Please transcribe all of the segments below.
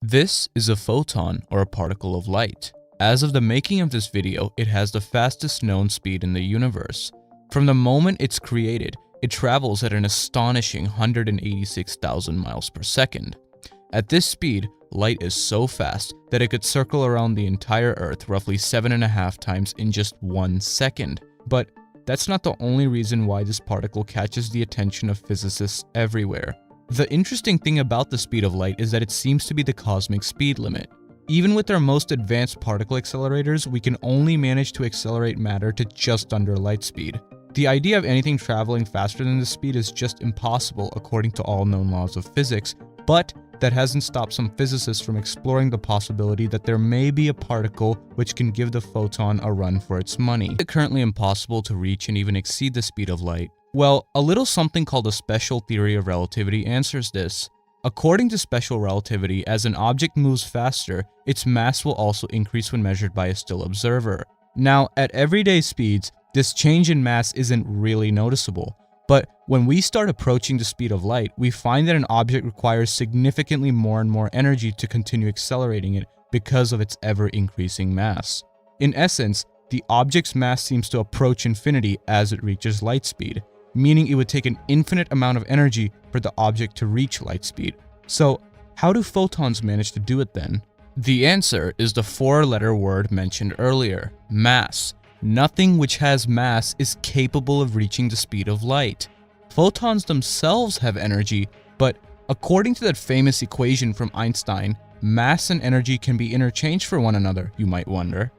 This is a photon, or a particle of light. As of the making of this video, it has the fastest known speed in the universe. From the moment it's created, it travels at an astonishing 186,000 miles per second. At this speed, light is so fast that it could circle around the entire Earth roughly 7.5 times in just 1 second. But that's not the only reason why this particle catches the attention of physicists everywhere. The interesting thing about the speed of light is that it seems to be the cosmic speed limit. Even with our most advanced particle accelerators, we can only manage to accelerate matter to just under light speed. The idea of anything traveling faster than this speed is just impossible according to all known laws of physics, but that hasn't stopped some physicists from exploring the possibility that there may be a particle which can give the photon a run for its money. Is it currently impossible to reach and even exceed the speed of light? Well, a little something called a special theory of relativity answers this. According to special relativity, as an object moves faster, its mass will also increase when measured by a still observer. Now, at everyday speeds, this change in mass isn't really noticeable. But when we start approaching the speed of light, we find that an object requires significantly more and more energy to continue accelerating it because of its ever-increasing mass. In essence, the object's mass seems to approach infinity as it reaches light speed, meaning it would take an infinite amount of energy for the object to reach light speed. So, how do photons manage to do it then? The answer is the four-letter word mentioned earlier: mass. Nothing which has mass is capable of reaching the speed of light. Photons themselves have energy, but according to that famous equation from Einstein, mass and energy can be interchanged for one another, you might wonder.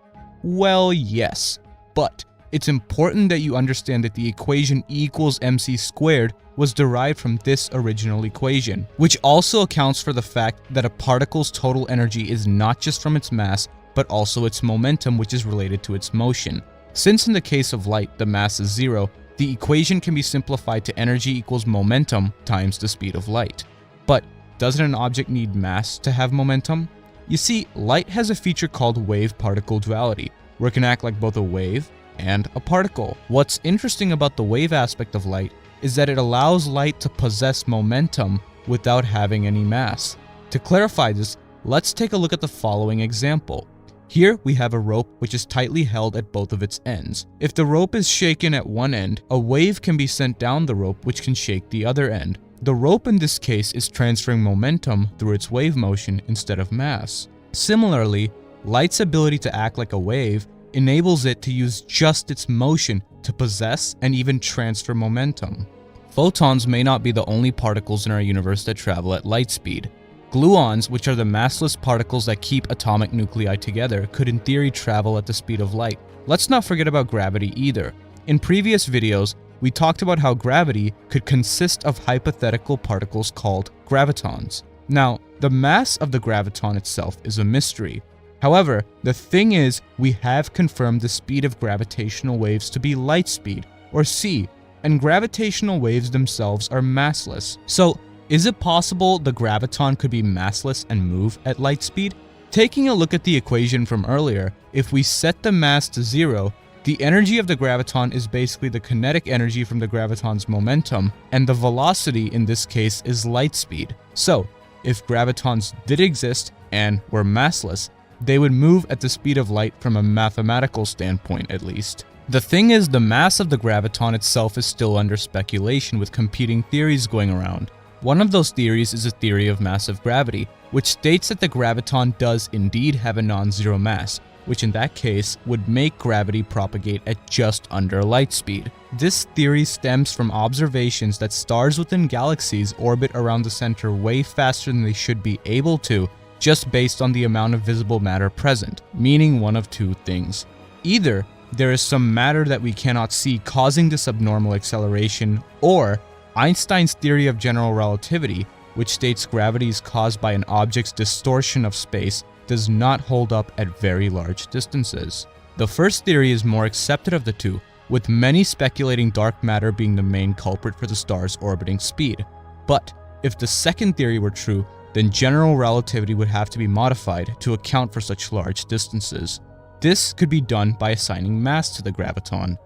Well, yes, but it's important that you understand that the equation E equals mc squared was derived from this original equation, which also accounts for the fact that a particle's total energy is not just from its mass, but also its momentum, which is related to its motion. Since in the case of light, the mass is zero, the equation can be simplified to energy equals momentum times the speed of light. But doesn't an object need mass to have momentum? You see, light has a feature called wave-particle duality, where it can act like both a wave and a particle. What's interesting about the wave aspect of light is that it allows light to possess momentum without having any mass. To clarify this, let's take a look at the following example. Here we have a rope which is tightly held at both of its ends. If the rope is shaken at one end, a wave can be sent down the rope which can shake the other end. The rope in this case is transferring momentum through its wave motion instead of mass. Similarly, light's ability to act like a wave enables it to use just its motion to possess and even transfer momentum. Photons may not be the only particles in our universe that travel at light speed. Gluons, which are the massless particles that keep atomic nuclei together, could in theory travel at the speed of light. Let's not forget about gravity either. In previous videos, we talked about how gravity could consist of hypothetical particles called gravitons. Now, the mass of the graviton itself is a mystery. However, the thing is, we have confirmed the speed of gravitational waves to be light speed, or c, and gravitational waves themselves are massless. So, is it possible the graviton could be massless and move at light speed? Taking a look at the equation from earlier, if we set the mass to zero, the energy of the graviton is basically the kinetic energy from the graviton's momentum, and the velocity in this case is light speed. So, if gravitons did exist and were massless, they would move at the speed of light from a mathematical standpoint at least. The thing is, the mass of the graviton itself is still under speculation with competing theories going around. One of those theories is a theory of massive gravity, which states that the graviton does indeed have a non-zero mass, which in that case would make gravity propagate at just under light speed. This theory stems from observations that stars within galaxies orbit around the center way faster than they should be able to, just based on the amount of visible matter present, meaning one of two things. Either there is some matter that we cannot see causing this abnormal acceleration, or Einstein's theory of general relativity, which states gravity is caused by an object's distortion of space, does not hold up at very large distances. The first theory is more accepted of the two, with many speculating dark matter being the main culprit for the star's orbiting speed. But if the second theory were true, then general relativity would have to be modified to account for such large distances. This could be done by assigning mass to the graviton.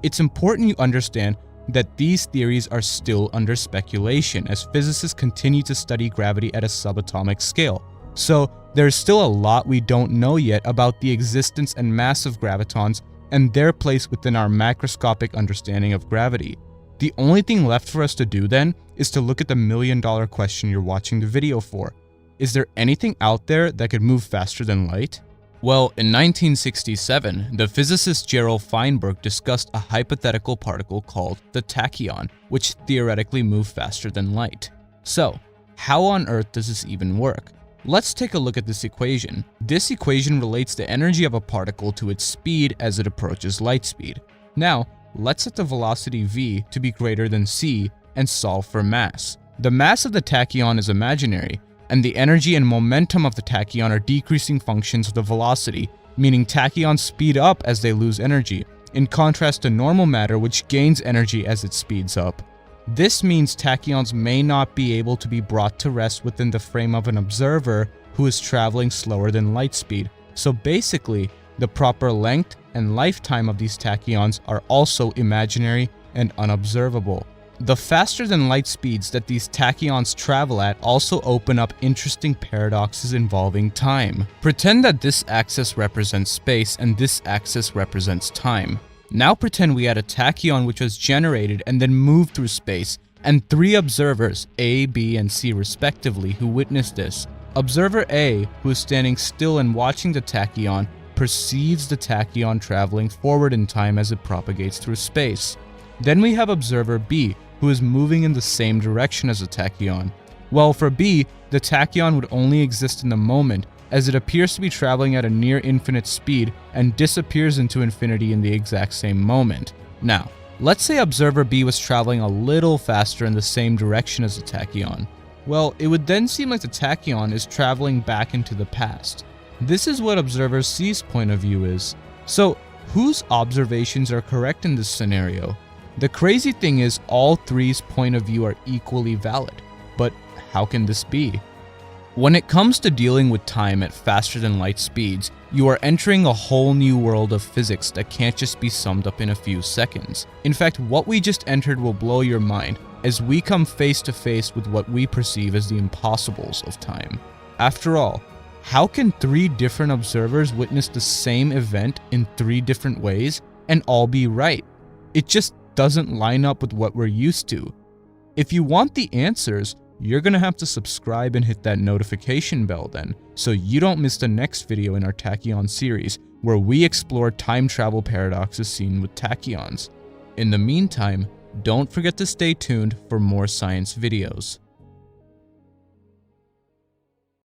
It's important you understand that these theories are still under speculation as physicists continue to study gravity at a subatomic scale. So there's still a lot we don't know yet about the existence and mass of gravitons and their place within our macroscopic understanding of gravity. The only thing left for us to do then is to look at the million-dollar question you're watching the video for. Is there anything out there that could move faster than light? Well, in 1967, the physicist Gerald Feinberg discussed a hypothetical particle called the tachyon, which theoretically moved faster than light. So, how on earth does this even work? Let's take a look at this equation. This equation relates the energy of a particle to its speed as it approaches light speed. Now, let's set the velocity v to be greater than c and solve for mass. The mass of the tachyon is imaginary, and the energy and momentum of the tachyon are decreasing functions of the velocity, meaning tachyons speed up as they lose energy, in contrast to normal matter which gains energy as it speeds up. This means tachyons may not be able to be brought to rest within the frame of an observer who is traveling slower than light speed. So basically, the proper length and lifetime of these tachyons are also imaginary and unobservable. The faster than light speeds that these tachyons travel at also open up interesting paradoxes involving time. Pretend that this axis represents space and this axis represents time. Now pretend we had a tachyon which was generated and then moved through space, and 3 observers, A, B, and C respectively, who witnessed this. Observer A, who is standing still and watching the tachyon, perceives the tachyon traveling forward in time as it propagates through space. Then we have observer B, who is moving in the same direction as the tachyon. Well, for B, the tachyon would only exist in the moment, as it appears to be traveling at a near infinite speed and disappears into infinity in the exact same moment. Now, let's say observer B was traveling a little faster in the same direction as the tachyon. Well, it would then seem like the tachyon is traveling back into the past. This is what observer C's point of view is. So, whose observations are correct in this scenario? The crazy thing is all 3's point of view are equally valid. But how can this be? When it comes to dealing with time at faster than light speeds, you are entering a whole new world of physics that can't just be summed up in a few seconds. In fact, what we just entered will blow your mind as we come face to face with what we perceive as the impossibles of time. After all, how can 3 different observers witness the same event in 3 different ways and all be right? It just doesn't line up with what we're used to. If you want the answers, you're gonna have to subscribe and hit that notification bell then, so you don't miss the next video in our tachyon series, where we explore time travel paradoxes seen with tachyons. In the meantime, don't forget to stay tuned for more science videos.